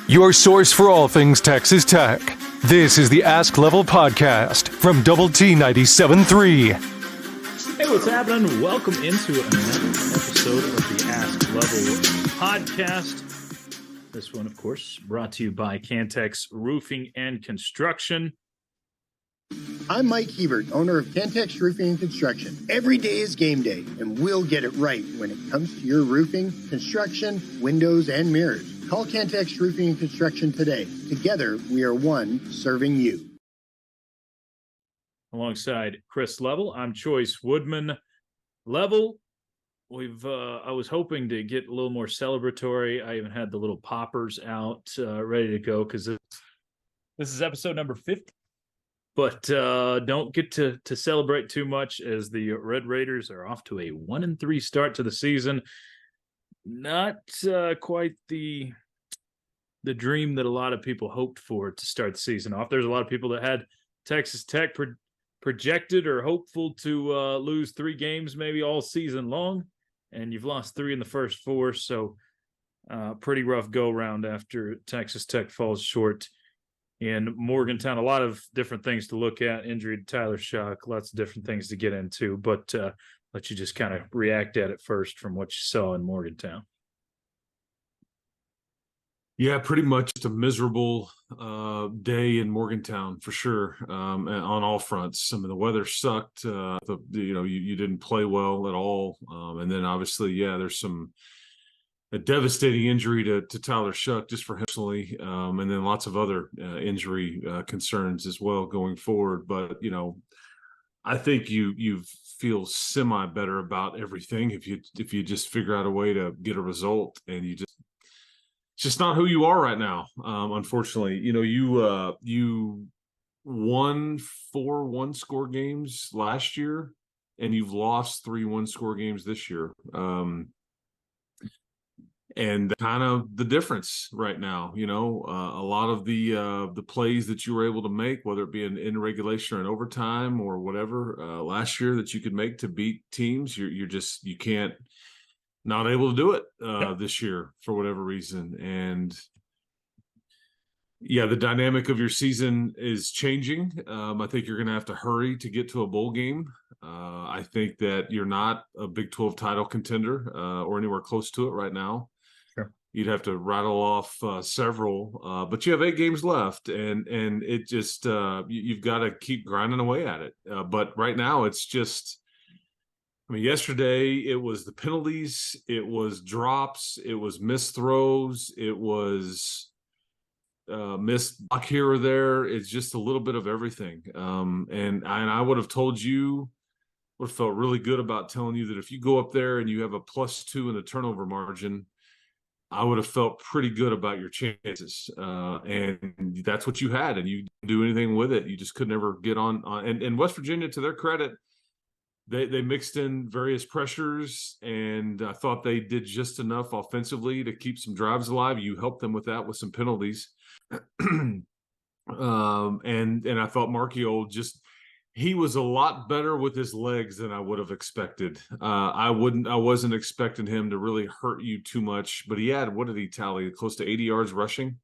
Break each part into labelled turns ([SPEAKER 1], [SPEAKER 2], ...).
[SPEAKER 1] Your source for all things Texas Tech. This is the Ask Level podcast from Double T 97.3.
[SPEAKER 2] Hey, what's happening? Welcome into another episode of the Ask Level podcast. This one, of course, brought to you by Cantex Roofing and Construction.
[SPEAKER 3] I'm Mike Hebert, owner of Cantex Roofing and Construction. Every day is game day, and we'll get it right when it comes to your roofing, construction, windows, and mirrors. Call Cantex Roofing and Construction today. Together, we are one serving you.
[SPEAKER 2] Alongside Chris Level, I'm Chois Woodman. Level, I was hoping to get a little more celebratory. I even had the little poppers out ready to go because this is episode number 50. But don't get to celebrate too much as the Red Raiders are off to a 1-3 start to the season. Not quite the dream that a lot of people hoped for to start the season off. There's a lot of people that had Texas Tech projected or hopeful to lose 3 games maybe all season long, and you've lost 3 in the first 4, so pretty rough go-round after Texas Tech falls short in Morgantown. A lot of different things to look at. Injury to Tyler Shough, lots of different things to get into, but let you just kind of react at it first from what you saw in Morgantown.
[SPEAKER 4] Yeah, pretty much a miserable day in Morgantown for sure, on all fronts. I mean, the weather sucked. You didn't play well at all, and then obviously, there's a devastating injury to Tyler Shough just for him personally, and then lots of other injury concerns as well going forward. But I think you feel semi better about everything if you just figure out a way to get a result, and it's just not who you are right now. Unfortunately, you won 4 one-score games last year, and you've lost 3 one-score games this year. And kind of the difference right now, a lot of the plays that you were able to make, whether it be in regulation or in overtime or whatever, last year that you could make to beat teams, you can't. Not able to do it this year for whatever reason. And the dynamic of your season is changing. I think you're going to have to hurry to get to a bowl game. I think that you're not a Big 12 title contender or anywhere close to it right now.
[SPEAKER 2] Sure.
[SPEAKER 4] You'd have to rattle off several, but you have 8 games left, and it just you've got to keep grinding away at it. But right now it's just. Yesterday it was the penalties, it was drops, it was missed throws, it was missed block here or there. It's just a little bit of everything. And I would have told you, would have felt really good about telling you that if you go up there and you have a +2 in the turnover margin, I would have felt pretty good about your chances. And that's what you had, and you didn't do anything with it. You just could never get on. And West Virginia, to their credit, They mixed in various pressures, and I thought they did just enough offensively to keep some drives alive. You helped them with that with some penalties. And I thought Marchiol he was a lot better with his legs than I would have expected. I wasn't expecting him to really hurt you too much, but he had, what did he tally? Close to 80 yards rushing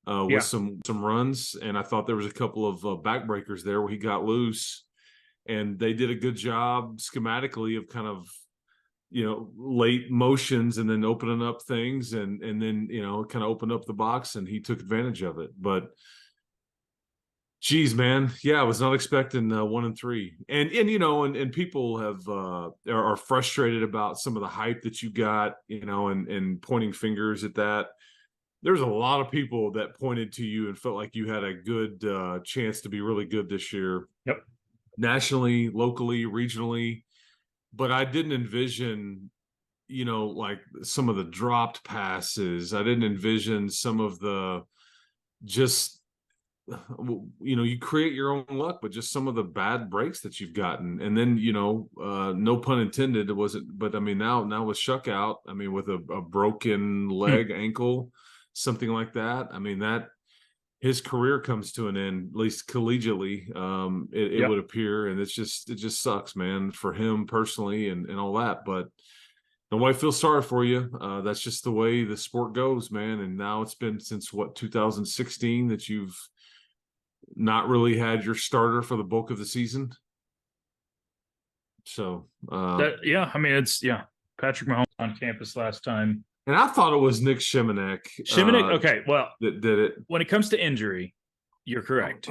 [SPEAKER 4] with some runs. And I thought there was a couple of backbreakers there where he got loose. And they did a good job schematically of kind of, late motions and then opening up things and then, kind of opened up the box, and he took advantage of it. But geez, man. Yeah, I was not expecting 1-3. And people are frustrated about some of the hype that you got, and pointing fingers at that. There's a lot of people that pointed to you and felt like you had a good chance to be really good this year.
[SPEAKER 2] Yep.
[SPEAKER 4] Nationally, locally, regionally, but I didn't envision, like some of the dropped passes. I didn't envision some of the you create your own luck, but just some of the bad breaks that you've gotten. And then, no pun intended, it wasn't, but now with Shough out, with a broken leg, ankle, something like that. That his career comes to an end, at least collegiately, it would appear. And it just sucks, man, for him personally and all that. But nobody feels sorry for you. That's just the way the sport goes, man. And now it's been since 2016 that you've not really had your starter for the bulk of the season. So,
[SPEAKER 2] Patrick Mahomes on campus last time.
[SPEAKER 4] And I thought it was Nick Shimonek.
[SPEAKER 2] Okay, well,
[SPEAKER 4] that did it.
[SPEAKER 2] When it comes to injury, you're correct.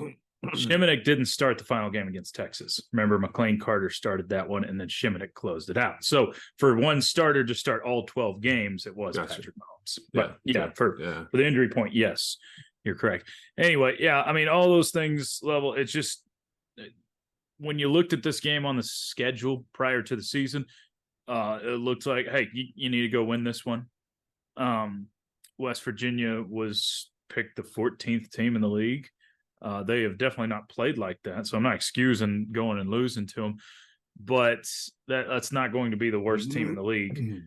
[SPEAKER 2] Shimonek didn't start the final game against Texas. Remember, McLean Carter started that one, and then Shimonek closed it out. So for one starter to start all 12 games, it was Patrick Mahomes. But for the injury point, yes, you're correct. Anyway, all those things level. It's just when you looked at this game on the schedule prior to the season, it looked like, hey, you need to go win this one. West Virginia was picked the 14th team in the league. They have definitely not played like that, so I'm not excusing going and losing to them, but that's not going to be the worst team in the league.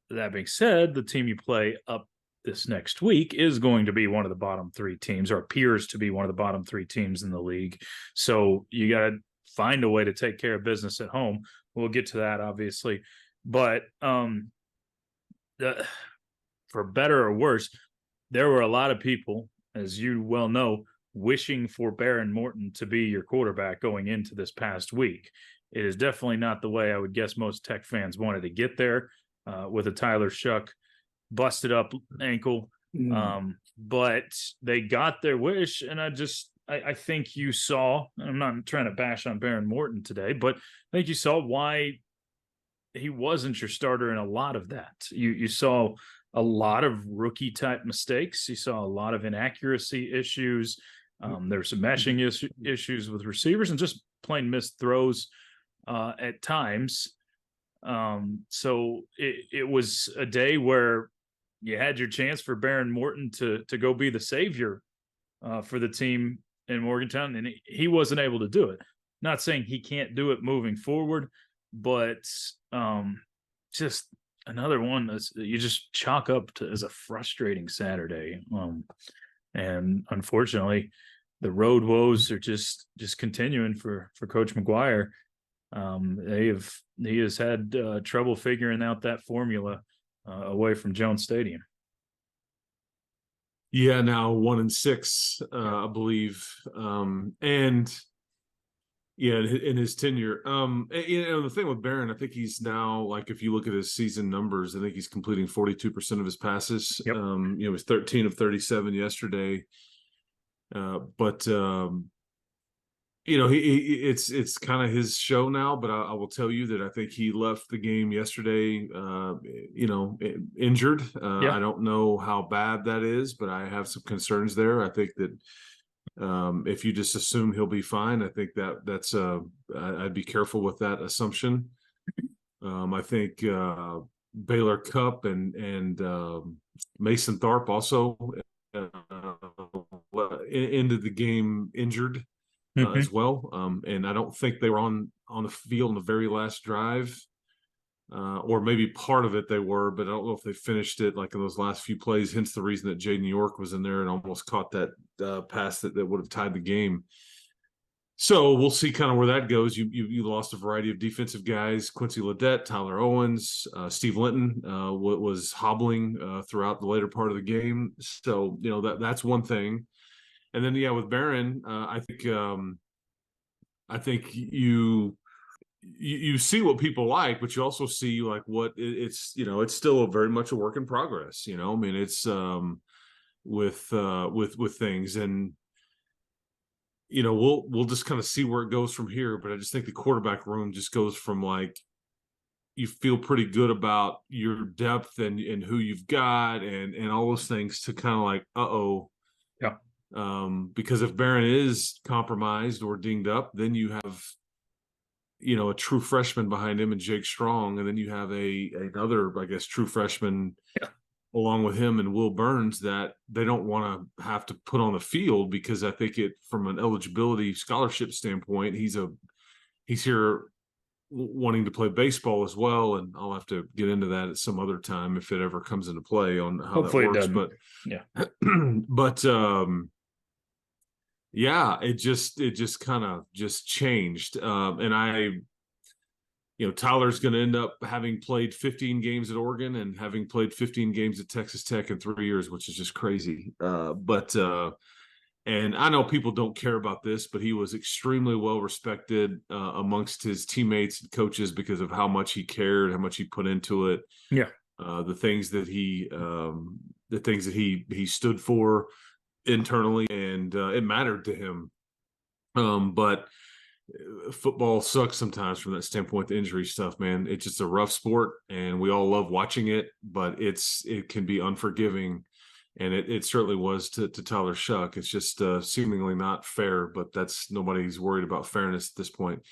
[SPEAKER 2] That being said, the team you play up this next week is going to be one of the bottom 3 teams, or appears to be one of the bottom 3 teams in the league. So you got to find a way to take care of business at home. We'll get to that, obviously, but for better or worse, there were a lot of people, as you well know, wishing for Behren Morton to be your quarterback going into this past week. It is definitely not the way I would guess most Tech fans wanted to get there with a Tyler Shough busted up ankle. But they got their wish, and I think you saw, and I'm not trying to bash on Behren Morton today, but I think you saw why he wasn't your starter in a lot of that. You saw a lot of rookie type mistakes. You saw a lot of inaccuracy issues. There were some meshing issues with receivers and just plain missed throws at times. So it was a day where you had your chance for Behren Morton to go be the savior for the team in Morgantown, and he wasn't able to do it. Not saying he can't do it moving forward, but just another one that you just chalk up to as a frustrating Saturday. And unfortunately, the road woes are just continuing for Coach McGuire. He has had trouble figuring out that formula away from Jones Stadium.
[SPEAKER 4] Yeah, now 1-6, I believe, and yeah, in his tenure. The thing with Behren, I think he's now, like, if you look at his season numbers, I think he's completing 42% of his passes.
[SPEAKER 2] Yep.
[SPEAKER 4] It was 13 of 37 yesterday. It's kind of his show now, but I will tell you that I think he left the game yesterday, injured. I don't know how bad that is, but I have some concerns there. I think that if you just assume he'll be fine, I think that's I'd be careful with that assumption. I think Baylor Cupp and Mason Tharp also ended the game injured as well. And I don't think they were on the field in the very last drive, or maybe part of it they were, but I don't know if they finished it like in those last few plays, hence the reason that Jaden York was in there and almost caught that pass that would have tied the game. So we'll see kind of where that goes. You lost a variety of defensive guys: Quincy Ledet, Tyler Owens, Steve Linton was hobbling throughout the later part of the game. So that's one thing. And then with Behren, I think you see what people like, but you also see like what it's still very much a work in progress. It's with things, and we'll just kind of see where it goes from here. But I just think the quarterback room just goes from like, you feel pretty good about your depth and who you've got and all those things, to kind of like,
[SPEAKER 2] yeah.
[SPEAKER 4] Because if Behren is compromised or dinged up, then you have a true freshman behind him and Jake Strong, and then you have another, I guess, true freshman along with him and Will Burns that they don't want to have to put on the field, because I think from an eligibility scholarship standpoint, he's here wanting to play baseball as well, and I'll have to get into that at some other time if it ever comes into play on how hopefully that works. It just kind of just changed, and Tyler's going to end up having played 15 games at Oregon and having played 15 games at Texas Tech in 3 years, which is just crazy. And I know people don't care about this, but he was extremely well respected amongst his teammates and coaches because of how much he cared, how much he put into it.
[SPEAKER 2] Yeah.
[SPEAKER 4] The things that he stood for internally, and it mattered to him. But football sucks sometimes from that standpoint. The injury stuff, man, it's just a rough sport, and we all love watching it, but it can be unforgiving. And it certainly was to Tyler Shough. It's just seemingly not fair, but nobody's worried about fairness at this point.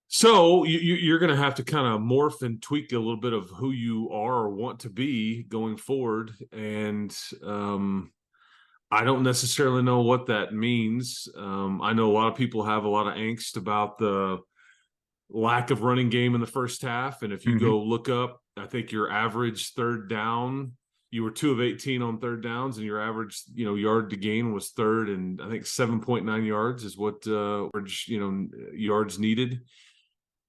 [SPEAKER 4] So you're going to have to kind of morph and tweak a little bit of who you are or want to be going forward. And I don't necessarily know what that means. I know a lot of people have a lot of angst about the lack of running game in the first half. And if you go look up, I think your average third down, you were 2 of 18 on third downs, and your average, yard to gain was third, and I think 7.9 yards is what yards needed.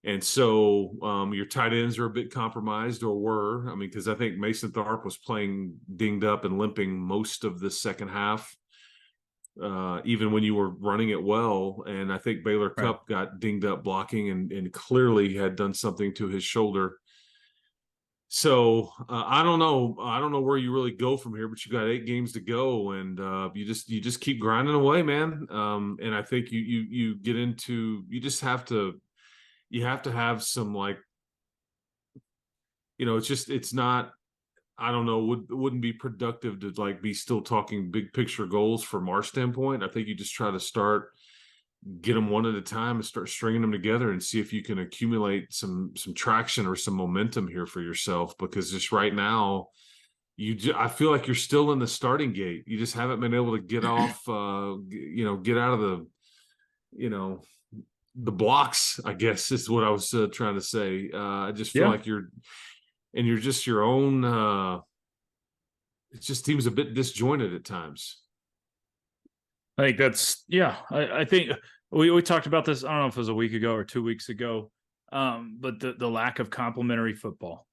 [SPEAKER 4] And so your tight ends are a bit compromised, or were. I mean, because I think Mason Tharp was playing dinged up and limping most of the second half, even when you were running it well. And I think Baylor Cupp got dinged up blocking and clearly had done something to his shoulder. So I don't know. I don't know where you really go from here, but you got 8 games to go, and you just keep grinding away, man. And I think you get into, you have to have some, like, it's not, I don't know, wouldn't be productive to like be still talking big picture goals from our standpoint. I think you just try to get them one at a time and start stringing them together and see if you can accumulate some traction or some momentum here for yourself, because just right now I feel like you're still in the starting gate. You just haven't been able to get off, get out of the blocks, I guess is what I was trying to say. I just feel like you're just your own, it just seems a bit disjointed at times.
[SPEAKER 2] I think that's, I think we talked about this, I don't know if it was a week ago or 2 weeks ago, but the lack of complementary football.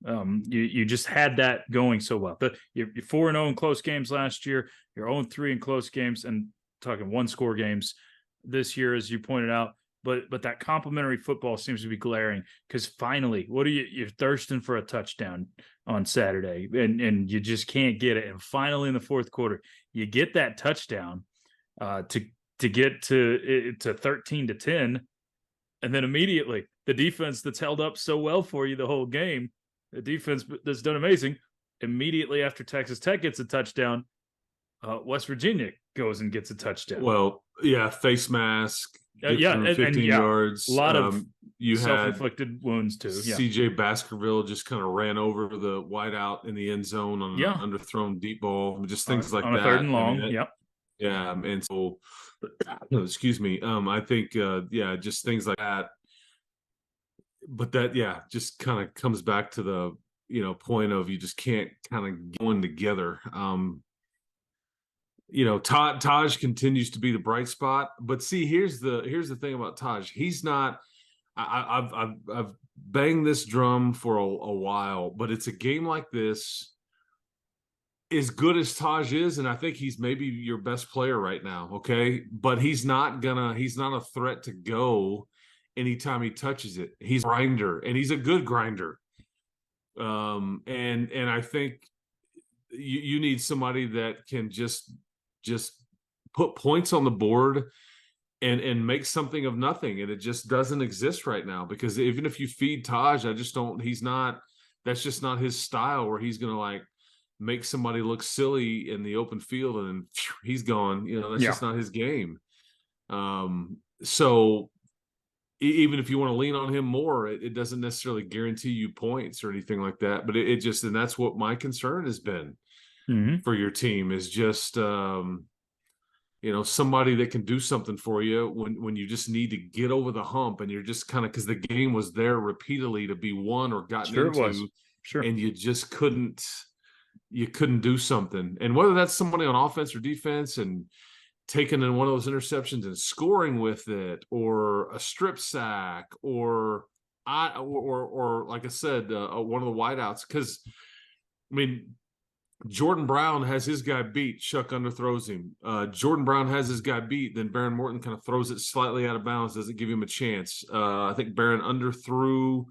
[SPEAKER 2] You just had that going so well. But you're 4-0 in close games last year, you're 0-3 in close games, and talking one-score games this year, as you pointed out. But that complementary football seems to be glaring, because finally, you're thirsting for a touchdown on Saturday, and you just can't get it. And finally, in the fourth quarter, you get that touchdown to get to 13-10, and then immediately the defense that's held up so well for you the whole game, the defense that's done amazing, immediately after Texas Tech gets a touchdown, West Virginia goes and gets a touchdown.
[SPEAKER 4] Well, face mask.
[SPEAKER 2] 15
[SPEAKER 4] yards.
[SPEAKER 2] A lot of
[SPEAKER 4] you
[SPEAKER 2] self-inflicted wounds too.
[SPEAKER 4] CJ Baskerville just kind of ran over the wideout in the end zone on an underthrown deep ball, just things like
[SPEAKER 2] on
[SPEAKER 4] that.
[SPEAKER 2] A third and long.
[SPEAKER 4] And so, excuse me. I think, just things like that. But that, just kind of comes back to the, point of you just can't kind of get one together. Taj continues to be the bright spot, but see, here's the thing about Taj. He's not. I've banged this drum for a while, but it's a game like this. As good as Taj is, and I think he's maybe your best player right now. Okay, but he's not a threat to go anytime he touches it. He's a grinder, and he's a good grinder. And I think you need somebody that can just put points on the board and make something of nothing. And it just doesn't exist right now, because even if you feed Taj, that's just not his style, where he's going to like make somebody look silly in the open field and then he's gone. That's just not his game. So even if you want to lean on him more, it doesn't necessarily guarantee you points or anything like that. But it just, and that's what my concern has been. For your team, is just somebody that can do something for you when you just need to get over the hump, and you're just kind of, because the game was there repeatedly to be won or gotten into, and you just couldn't do something. And whether that's somebody on offense or defense and taking in one of those interceptions and scoring with it, or a strip sack, or or like I said, one of the wideouts, because I mean, Jordan Brown has his guy beat. Shough underthrows him. Jordan Brown has his guy beat. Then Behren Morton kind of throws it slightly out of bounds, doesn't give him a chance. I think Behren underthrew.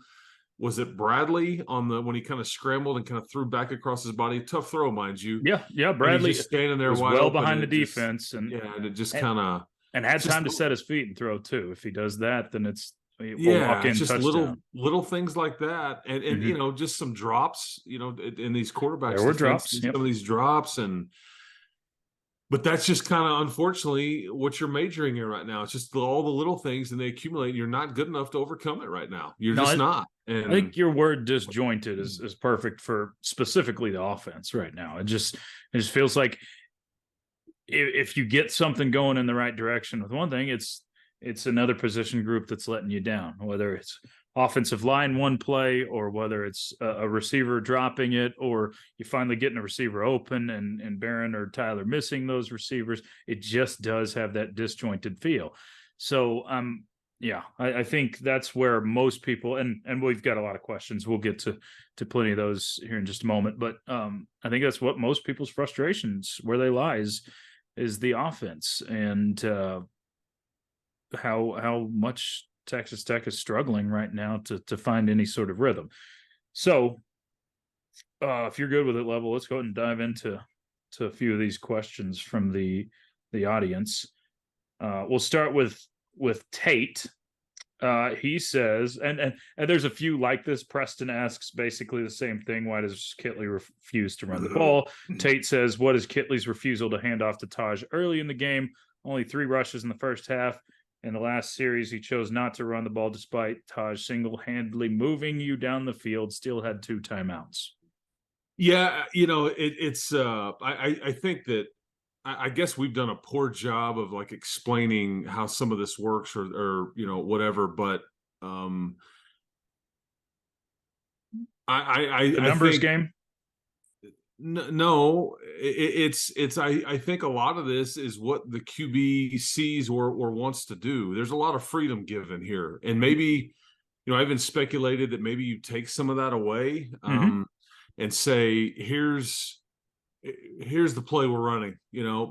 [SPEAKER 4] Was it Bradley when he kind of scrambled and kind of threw back across his body? Tough throw, mind you.
[SPEAKER 2] Yeah. Bradley
[SPEAKER 4] just standing there
[SPEAKER 2] was
[SPEAKER 4] wide
[SPEAKER 2] well
[SPEAKER 4] open
[SPEAKER 2] behind the defense, and
[SPEAKER 4] it just kind of
[SPEAKER 2] had time to set his feet and throw too. If he does that, then it's
[SPEAKER 4] it's just
[SPEAKER 2] touchdown.
[SPEAKER 4] little things like that, and
[SPEAKER 2] Mm-hmm.
[SPEAKER 4] just some drops, in these quarterbacks.
[SPEAKER 2] There were drops,
[SPEAKER 4] some of these drops, but that's just kind of unfortunately what you're majoring in right now. It's just all the little things, and they accumulate. And you're not good enough to overcome it right now. You're just not. And
[SPEAKER 2] I think your word disjointed is perfect for specifically the offense right now. It just feels like if you get something going in the right direction with one thing, it's another position group that's letting you down, whether it's offensive line one play, or whether it's a receiver dropping it, or you finally getting a receiver open and Behren or Tyler missing those receivers. It just does have that disjointed feel. So I think that's where most people, and we've got a lot of questions. We'll get to plenty of those here in just a moment, but I think that's what most people's frustrations, where they lie, is the offense, and how much Texas Tech is struggling right now to find any sort of rhythm. So if you're good with it, Level, let's go ahead and dive into a few of these questions from the audience. We'll start with Tate. He says, and there's a few like this. Preston asks basically the same thing. Why does Kitley refuse to run the ball? Tate says, what is Kitley's refusal to hand off to Taj early in the game? Only 3 rushes in the first half. In the last series, he chose not to run the ball despite Taj single-handedly moving you down the field, still had 2 timeouts.
[SPEAKER 4] Yeah, it's I think that I guess we've done a poor job of like explaining how some of this works, or whatever, but I
[SPEAKER 2] the numbers
[SPEAKER 4] think,
[SPEAKER 2] game.
[SPEAKER 4] No, it's I think a lot of this is what the QB sees or wants to do. There's a lot of freedom given here, and maybe I've even speculated that maybe you take some of that away, and say here's the play we're running,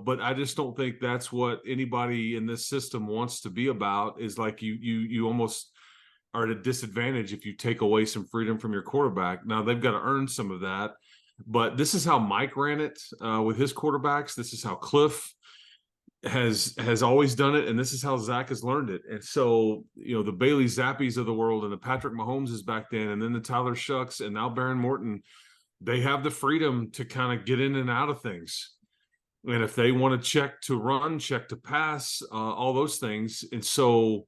[SPEAKER 4] but I just don't think that's what anybody in this system wants to be about. Is like you almost are at a disadvantage if you take away some freedom from your quarterback. Now they've got to earn some of that. But this is how Mike ran it with his quarterbacks. This is how Cliff has always done it, and this is how Zach has learned it. And so, the Bailey Zappies of the world, and the Patrick Mahomes back then, and then the Tyler Shoughs, and now Behren Morton, they have the freedom to kind of get in and out of things. And if they want to check to run, check to pass, all those things. And so,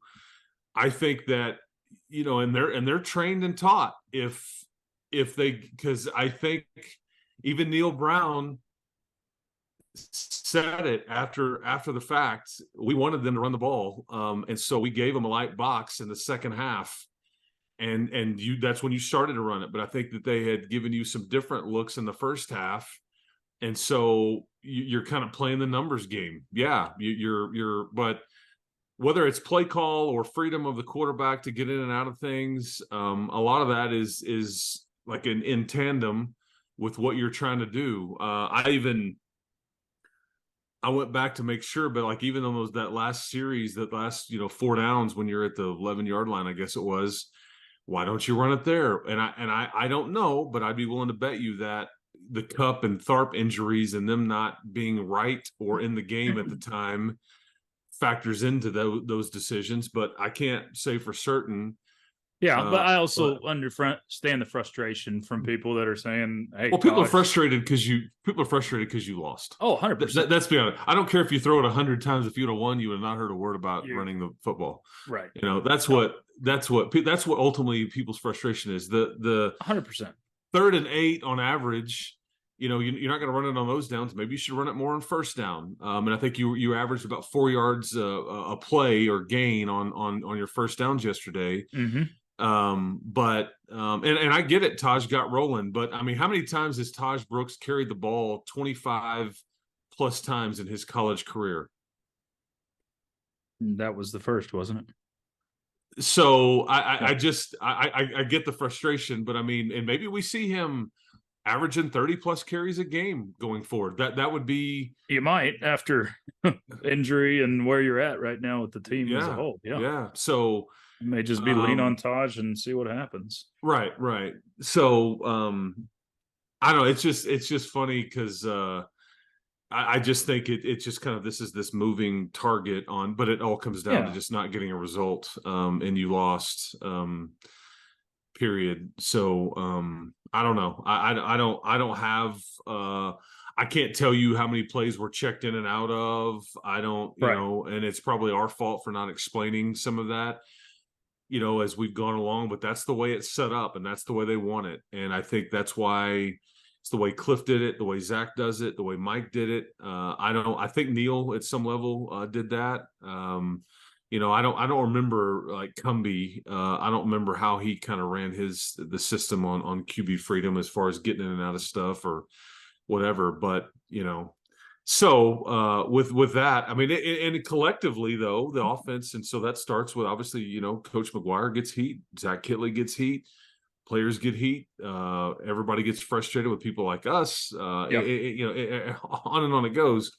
[SPEAKER 4] I think that and they're trained and taught because I think even Neil Brown said it after the fact. We wanted them to run the ball, and so we gave them a light box in the second half, and that's when you started to run it. But I think that they had given you some different looks in the first half, and so you're kind of playing the numbers game. Yeah, but whether it's play call or freedom of the quarterback to get in and out of things, a lot of that is like in tandem with what you're trying to do. I went back to make sure, but like even on that last series, that last 4 downs when you're at the 11-yard line, I guess it was, why don't you run it there? And I don't know, but I'd be willing to bet you that the Cup and Tharp injuries and them not being right or in the game at the time factors into those decisions. But I can't say for certain.
[SPEAKER 2] Yeah, but I also understand the frustration from people that are saying, "Hey,
[SPEAKER 4] well, people are frustrated because you lost."
[SPEAKER 2] Oh, 100%.
[SPEAKER 4] Let's be honest. I don't care if you throw it 100 times. If you'd have won, you would have not heard a word about running the football.
[SPEAKER 2] Right.
[SPEAKER 4] That's what ultimately people's frustration is. The
[SPEAKER 2] 100%.
[SPEAKER 4] 3rd and 8 on average. You're not going to run it on those downs. Maybe you should run it more on first down. And I think you averaged about 4 yards a play or gain on your first downs yesterday.
[SPEAKER 2] Mm-hmm.
[SPEAKER 4] But I get it. Taj got rolling, but I mean, how many times has Taj Brooks carried the ball 25 plus times in his college career?
[SPEAKER 2] That was the first, wasn't it?
[SPEAKER 4] So I just I get the frustration, but I mean, and maybe we see him averaging 30 plus carries a game going forward. That would be,
[SPEAKER 2] You might after injury and where you're at right now with the team as a whole.
[SPEAKER 4] Yeah. So
[SPEAKER 2] it may just be lean on Taj and see what happens.
[SPEAKER 4] Right. So I don't know. It's just funny because I just think it's just kind of this moving target on, but it all comes down to just not getting a result, and you lost, period. So I don't know. I don't have I can't tell you how many plays we're checked in and out of. I don't, you know, and it's probably our fault for not explaining some of that, you know, as we've gone along, but that's the way it's set up and that's the way they want it. And I think that's why it's the way Cliff did it, the way Zach does it, the way Mike did it. I think Neil at some level did that. You know, I don't remember like Cumbie. I don't remember how he kind of ran the system on QB freedom as far as getting in and out of stuff or whatever. But, you know, so with that, I mean, and collectively though, the offense, and so that starts with obviously, you know, Coach McGuire gets heat, Zach Kitley gets heat, players get heat, everybody gets frustrated with people like us. You know, on and on it goes.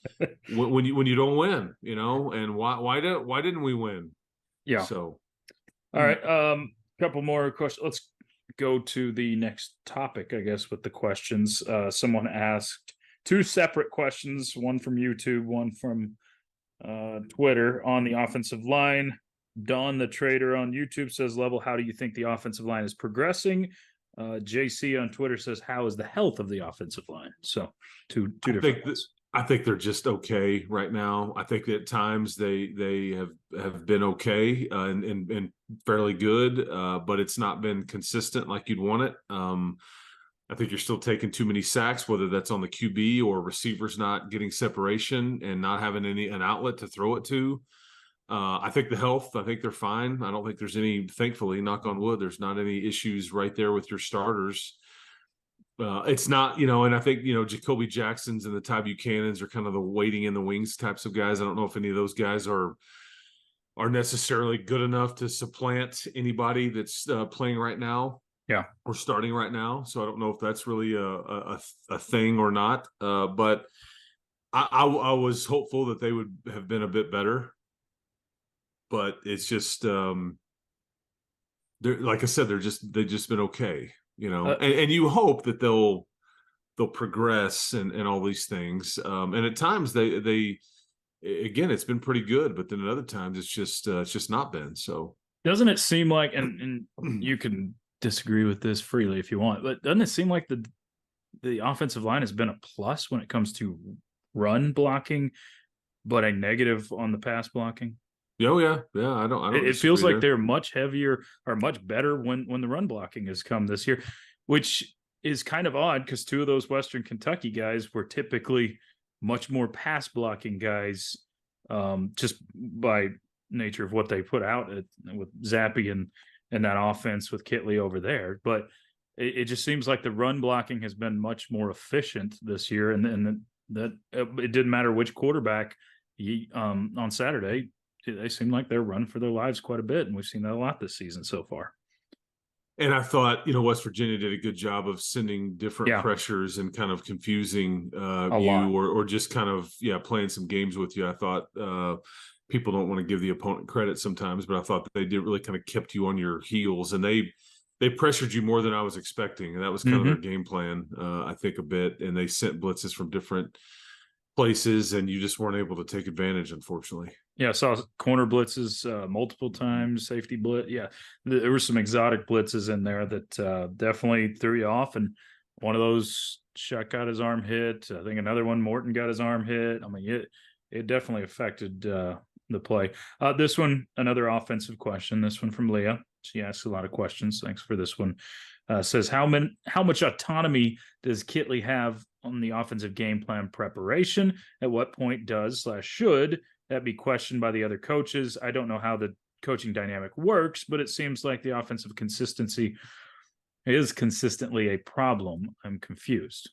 [SPEAKER 4] when you don't win, you know, and why didn't we win?
[SPEAKER 2] Yeah.
[SPEAKER 4] So,
[SPEAKER 2] all right, couple more questions. Let's go to the next topic, I guess, with the questions. Someone asked two separate questions, one from YouTube, one from Twitter on the offensive line. Don the Trader on YouTube says, Level, how do you think the offensive line is progressing? JC on Twitter says, how is the health of the offensive line? So two different ones.
[SPEAKER 4] I think they're just okay right now. I think at times they have been okay and fairly good, but it's not been consistent like you'd want it. I think you're still taking too many sacks, whether that's on the QB or receivers not getting separation and not having an outlet to throw it to. I think the health, I think they're fine. I don't think there's any, thankfully, knock on wood, there's not any issues right there with your starters. It's not, you know, and I think, you know, Jacoby Jacksons and the Ty Buchanans are kind of the waiting in the wings types of guys. I don't know if any of those guys are necessarily good enough to supplant anybody that's playing right now.
[SPEAKER 2] Yeah.
[SPEAKER 4] Or starting right now. So I don't know if that's really a thing or not. But I was hopeful that they would have been a bit better. But it's just like I said, they've just been okay, you know. And you hope that they'll progress and all these things. And at times they again, it's been pretty good, but then at other times it's just not been. So
[SPEAKER 2] doesn't it seem like, and you can disagree with this freely if you want, but doesn't it seem like the offensive line has been a plus when it comes to run blocking, but a negative on the pass blocking?
[SPEAKER 4] Oh yeah. I don't.
[SPEAKER 2] It feels like they're much heavier or much better when the run blocking has come this year, which is kind of odd because two of those Western Kentucky guys were typically much more pass blocking guys, just by nature of what they put out with Zappe and that offense with Kitley over there. But it just seems like the run blocking has been much more efficient this year, and that it didn't matter which quarterback on Saturday. They seem like they're running for their lives quite a bit, and we've seen that a lot this season so far.
[SPEAKER 4] And I thought, you know, West Virginia did a good job of sending different pressures and kind of confusing you or just kind of, playing some games with you. I thought people don't want to give the opponent credit sometimes, but I thought that they did really kind of kept you on your heels, and they pressured you more than I was expecting. And that was kind of their game plan, I think, a bit. And they sent blitzes from different places, and you just weren't able to take advantage, unfortunately.
[SPEAKER 2] Yeah, I saw corner blitzes multiple times, safety blitz. Yeah, there were some exotic blitzes in there that definitely threw you off. And one of those, Shough got his arm hit. I think another one, Morton got his arm hit. I mean, it definitely affected the play. This one, another offensive question. This one from Leah. She asks a lot of questions. Thanks for this one. Says, how much autonomy does Kitley have on the offensive game plan preparation? At what point should that be questioned by the other coaches? I don't know how the coaching dynamic works, but it seems like the offensive consistency is consistently a problem. I'm confused.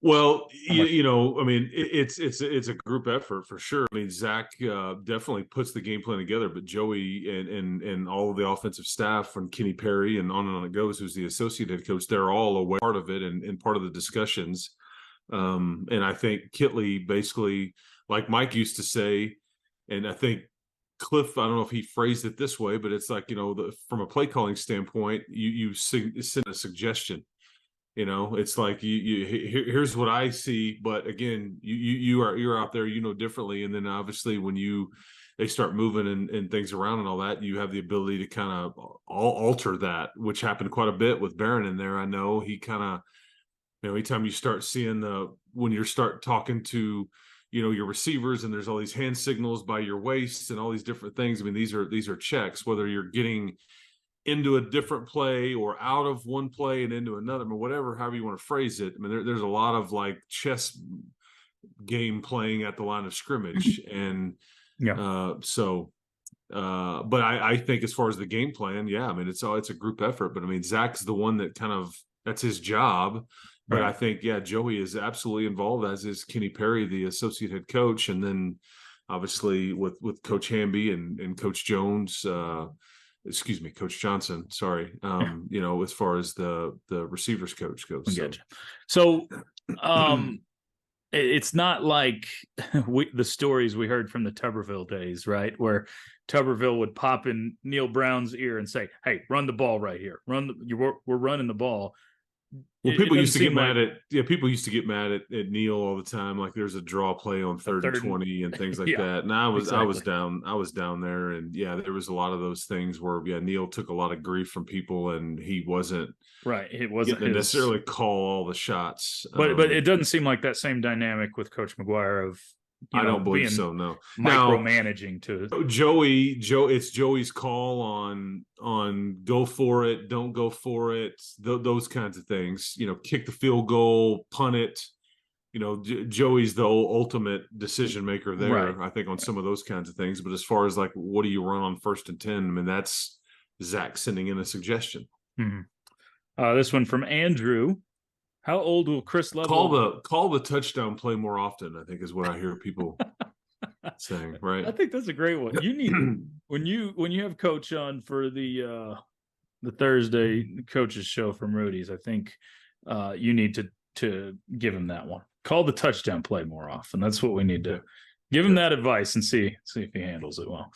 [SPEAKER 4] Well,
[SPEAKER 2] How much-
[SPEAKER 4] I mean, it's a group effort for sure. I mean, Zach definitely puts the game plan together, but Joey and all of the offensive staff, from Kenny Perry and on it goes, who's the associate head coach, they're all aware part of it and part of the discussions. And I think Kitley basically, like Mike used to say, and I think Cliff, I don't know if he phrased it this way, but it's like, from a play calling standpoint, you send a suggestion. It's like here's what I see, but again, you're out there, differently, and then obviously when they start moving and things around and all that, you have the ability to kind of alter that, which happened quite a bit with Behren in there. I know he kind of, anytime you start seeing when you start talking to your receivers and there's all these hand signals by your waist and all these different things. I mean, these are checks, whether you're getting into a different play or out of one play and into another, I mean, however you want to phrase it. I mean, there's a lot of like chess game playing at the line of scrimmage. And but I think as far as the game plan, I mean, it's a group effort, but I mean, Zach's the one that that's his job. But right. I think, Joey is absolutely involved, as is Kenny Perry, the associate head coach. And then obviously with Coach Hamby and Coach Jones, Coach Johnson, sorry. As far as the receivers coach goes.
[SPEAKER 2] Gotcha. So it's not like the stories we heard from the Tuberville days, right? Where Tuberville would pop in Neil Brown's ear and say, "Hey, run the ball right here. We're running the ball."
[SPEAKER 4] Well, people used to get mad at Neil all the time. Like there's a draw play on third and 20 and things like that. And I was down there, and there was a lot of those things where Neil took a lot of grief from people, and he wasn't
[SPEAKER 2] right. It wasn't
[SPEAKER 4] necessarily call all the shots.
[SPEAKER 2] But it doesn't seem like that same dynamic with Coach McGuire of
[SPEAKER 4] I don't believe so. No,
[SPEAKER 2] micromanaging to
[SPEAKER 4] it's Joey's call on go for it, don't go for it, those kinds of things. Kick the field goal, punt it. Joey's the ultimate decision maker there. Right. I think on some of those kinds of things. But as far as like what do you run on 1st and 10? I mean, that's Zach sending in a suggestion.
[SPEAKER 2] Mm-hmm. This one from Andrew. How old will Chris Level
[SPEAKER 4] call the touchdown play more often? I think is what I hear people saying. Right.
[SPEAKER 2] I think that's a great one. You need when you have Coach on for the Thursday coaches show from Rudy's. I think you need to give him that one. Call the touchdown play more often. That's what we need to give him that advice and see if he handles it well.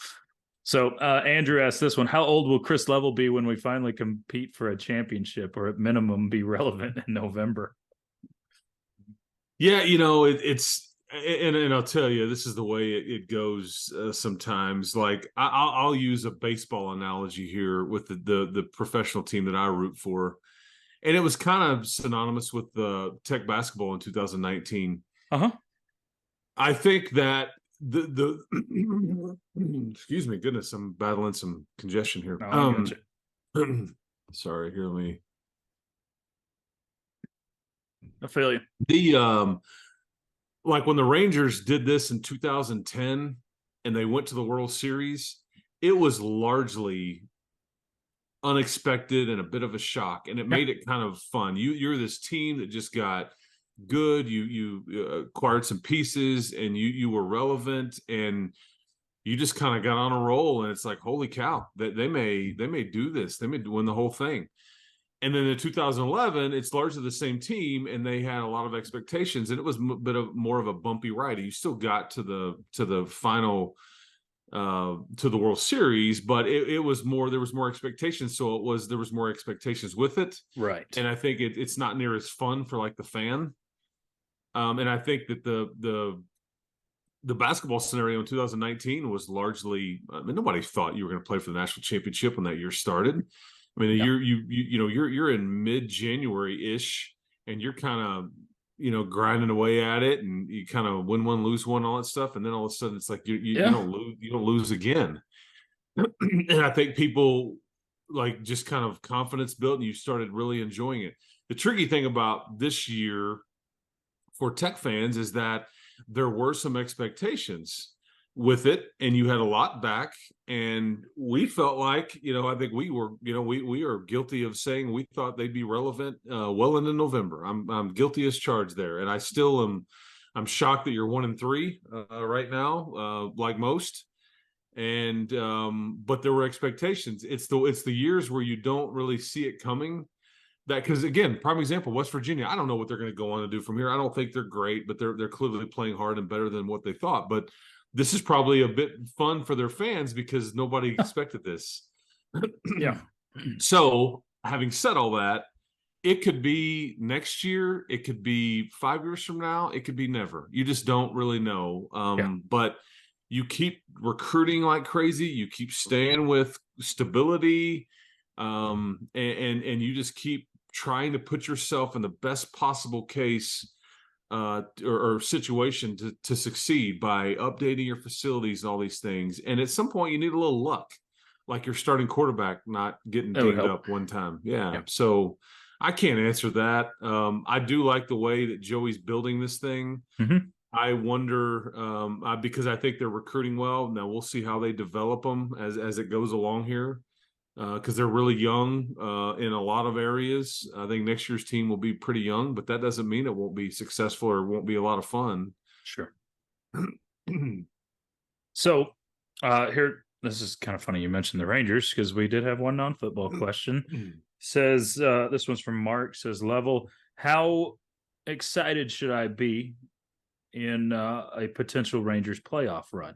[SPEAKER 2] So Andrew asked this one: how old will Chris Level be when we finally compete for a championship, or at minimum be relevant in November?
[SPEAKER 4] Yeah, it's and I'll tell you, this is the way it goes sometimes. Like I'll use a baseball analogy here with the professional team that I root for, and it was kind of synonymous with the Tech basketball in 2019. I think that the excuse me, goodness, I'm battling some congestion here. Sorry, hear me.
[SPEAKER 2] I feel you.
[SPEAKER 4] The like when the Rangers did this in 2010 and they went to the World Series, it was largely unexpected and a bit of a shock, and it made it kind of fun. You're this team that just got good, you acquired some pieces, and you were relevant, and you just kind of got on a roll, and it's like, holy cow, they may do this, they may win the whole thing. And then in 2011, it's largely the same team, and they had a lot of expectations, and it was a bit of more of a bumpy ride. You still got to the final to the World Series, but it was more, there was more expectations, so there was more expectations with it,
[SPEAKER 2] right? And
[SPEAKER 4] I think it's not near as fun for like the fan. And I think that the basketball scenario in 2019 was largely, I mean, nobody thought you were going to play for the national championship when that year started. I mean, you're in mid-January ish, and you're kind of grinding away at it, and you kind of win one, lose one, all that stuff, and then all of a sudden it's like you don't lose again. And I think people like just kind of confidence built, and you started really enjoying it. The tricky thing about this year for Tech fans is that there were some expectations. with it, and you had a lot back, and we felt like, I think we were, we are guilty of saying we thought they'd be relevant well into November. I'm guilty as charged there, and I still am. I'm shocked that you're 1-3 right now, like most. And but there were expectations. It's the years where you don't really see it coming. That, because again, prime example, West Virginia. I don't know what they're going to go on to do from here. I don't think they're great, but they're clearly playing hard and better than what they thought. But this is probably a bit fun for their fans because nobody expected this.
[SPEAKER 2] Yeah.
[SPEAKER 4] So, having said all that, it could be next year, it could be 5 years from now, it could be never. You just don't really know. But you keep recruiting like crazy, you keep staying with stability, and you just keep trying to put yourself in the best possible case or situation to succeed by updating your facilities and all these things. And at some point you need a little luck, like your starting quarterback not getting dinged up one time. Yeah. So I can't answer that. I do like the way that Joey's building this thing.
[SPEAKER 2] Mm-hmm.
[SPEAKER 4] I wonder, because I think they're recruiting well. Now we'll see how they develop them as it goes along here, because they're really young in a lot of areas. I think next year's team will be pretty young, but that doesn't mean it won't be successful or won't be a lot of fun.
[SPEAKER 2] Sure. So here, this is kind of funny you mentioned the Rangers, because we did have one non-football question. Says this one's from Mark. Says, Level, how excited should I be in a potential Rangers playoff run?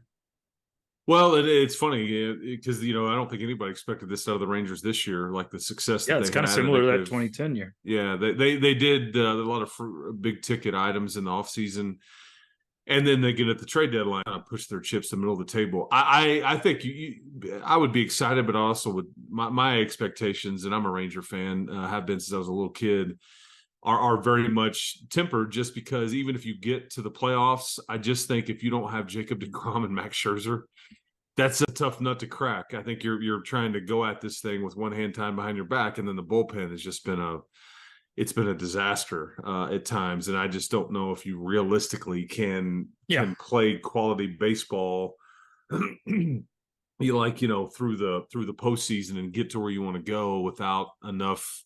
[SPEAKER 4] Well, it's funny because I don't think anybody expected this out of the Rangers this year, like the success.
[SPEAKER 2] Yeah,
[SPEAKER 4] that
[SPEAKER 2] it's
[SPEAKER 4] they
[SPEAKER 2] kind of
[SPEAKER 4] had.
[SPEAKER 2] similar to that 2010 year.
[SPEAKER 4] Yeah, they did a lot of big ticket items in the offseason, and then they get at the trade deadline and push their chips to the middle of the table. I think I would be excited, but also with my expectations, and I'm a Ranger fan, have been since I was a little kid, are very much tempered, just because even if you get to the playoffs, I just think if you don't have Jacob deGrom and Max Scherzer, that's a tough nut to crack. I think you're trying to go at this thing with one hand tied behind your back, and then the bullpen has just been a disaster at times, and I just don't know if you realistically can play quality baseball through the postseason and get to where you want to go without enough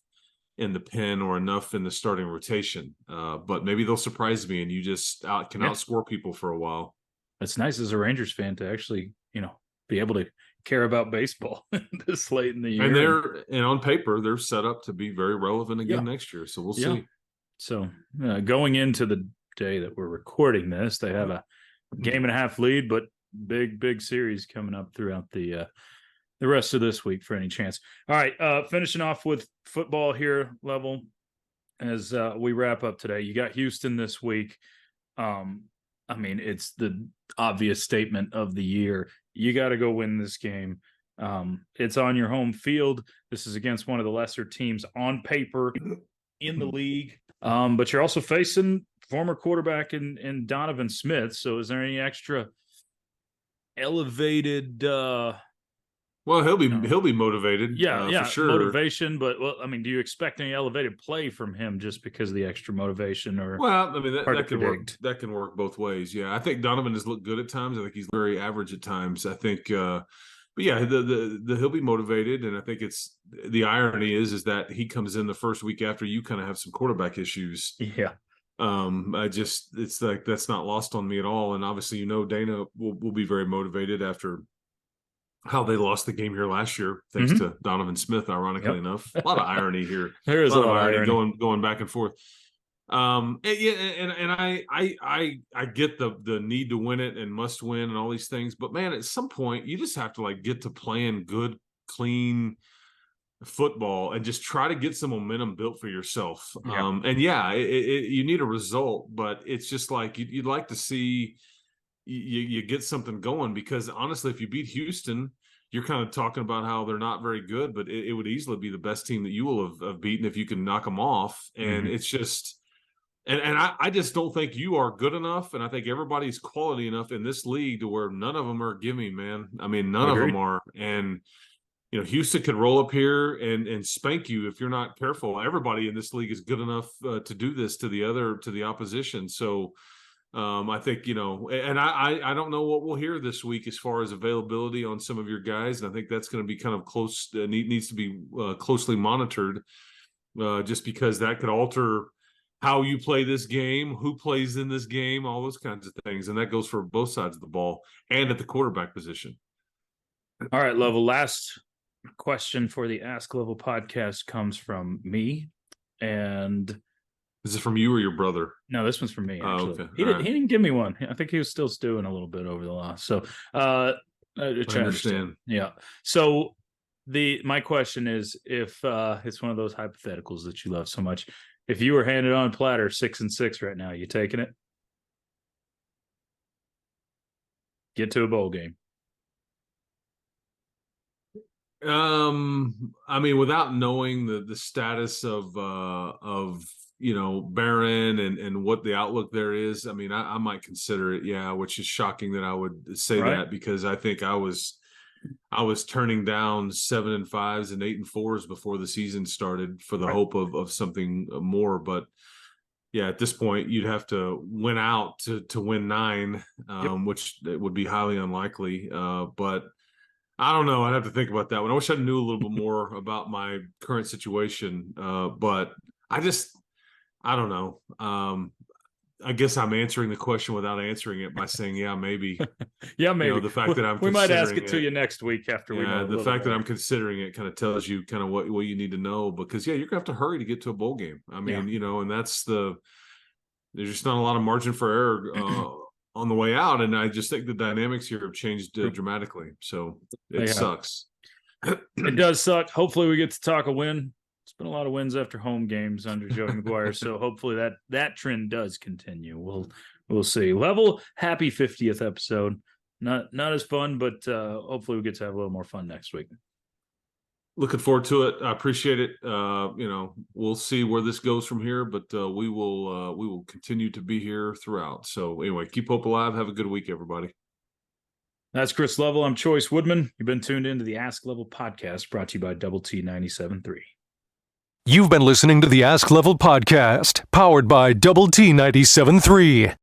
[SPEAKER 4] in the pen or enough in the starting rotation. But maybe they'll surprise me, and you just can outscore people for a while.
[SPEAKER 2] It's nice as a Rangers fan to actually, be able to care about baseball this late in the year.
[SPEAKER 4] And on paper, they're set up to be very relevant again next year. So we'll see.
[SPEAKER 2] So going into the day that we're recording this, they have a 1.5 game lead, but big series coming up throughout the rest of this week for any chance. All right, finishing off with football here, Level, as we wrap up today. You got Houston this week. It's the obvious statement of the year. You got to go win this game. It's on your home field. This is against one of the lesser teams on paper in the league. But you're also facing former quarterback in Donovan Smith. So is there any extra elevated
[SPEAKER 4] well, he'll be motivated. For sure.
[SPEAKER 2] Motivation, but do you expect any elevated play from him just because of the extra motivation? Or
[SPEAKER 4] that can work both ways. Yeah, I think Donovan has looked good at times. I think he's very average at times. I think, but yeah, the he'll be motivated, and I think it's the irony is that he comes in the first week after you kind of have some quarterback issues.
[SPEAKER 2] Yeah.
[SPEAKER 4] It's like that's not lost on me at all, and obviously Dana will be very motivated after how they lost the game here last year, thanks to Donovan Smith, ironically enough. A lot of irony here.
[SPEAKER 2] There is a lot of irony
[SPEAKER 4] going back and forth. I get the need to win it and must win and all these things, but man, at some point you just have to get to playing good, clean football and just try to get some momentum built for yourself. You need a result, but it's just like you'd like to see you get something going, because honestly, if you beat Houston, you're kind of talking about how they're not very good, but it would easily be the best team that you will have beaten if you can knock them off. And it's just, and I just don't think you are good enough. And I think everybody's quality enough in this league to where none of them are gimme, man. None of them are. And, Houston could roll up here and spank you if you're not careful. Everybody in this league is good enough to do this to the opposition. So, I think, and I don't know what we'll hear this week as far as availability on some of your guys. And I think that's going to be kind of close, needs to be closely monitored, just because that could alter how you play this game, who plays in this game, all those kinds of things. And that goes for both sides of the ball and at the quarterback position.
[SPEAKER 2] All right, Level. Last question for the Ask Level podcast comes from me. And
[SPEAKER 4] is it from you or your brother?
[SPEAKER 2] No, this one's from me, actually.
[SPEAKER 4] Okay.
[SPEAKER 2] He didn't give me one. I think he was still stewing a little bit over the loss. So
[SPEAKER 4] I understand.
[SPEAKER 2] Yeah. So my question is, if it's one of those hypotheticals that you love so much, if you were handed on platter 6-6 right now, you taking it? Get to a bowl game.
[SPEAKER 4] I mean, without knowing the status of Behren and what the outlook there is, I mean, I might consider it, yeah, which is shocking that I would say that, because I think I was turning down 7 and 5s and 8 and 4s before the season started for the hope of something more. But yeah, at this point, you'd have to win out to win 9, which would be highly unlikely. But I don't know. I'd have to think about that one. I wish I knew a little bit more about my current situation. But I don't know. I guess I'm answering the question without answering it by saying, yeah, maybe.
[SPEAKER 2] Yeah, maybe.
[SPEAKER 4] The fact that
[SPEAKER 2] we might ask it to you next week after we know.
[SPEAKER 4] The fact that I'm considering it kind of tells you kind of what you need to know, because you're gonna have to hurry to get to a bowl game. I mean, and there's just not a lot of margin for error on the way out, and I just think the dynamics here have changed dramatically. So it sucks.
[SPEAKER 2] It does suck. Hopefully, we get to talk a win. It's been a lot of wins after home games under Joey McGuire, so hopefully that trend does continue. We'll see. Level, happy 50th episode. Not as fun, but hopefully we get to have a little more fun next week.
[SPEAKER 4] Looking forward to it. I appreciate it. We'll see where this goes from here, but we will continue to be here throughout. So anyway, keep hope alive. Have a good week, everybody.
[SPEAKER 2] That's Chris Level. I'm Chois Woodman. You've been tuned into the Ask Level podcast, brought to you by Double T 97.3.
[SPEAKER 1] You've been listening to the Ask Level podcast, powered by Double T 97.3.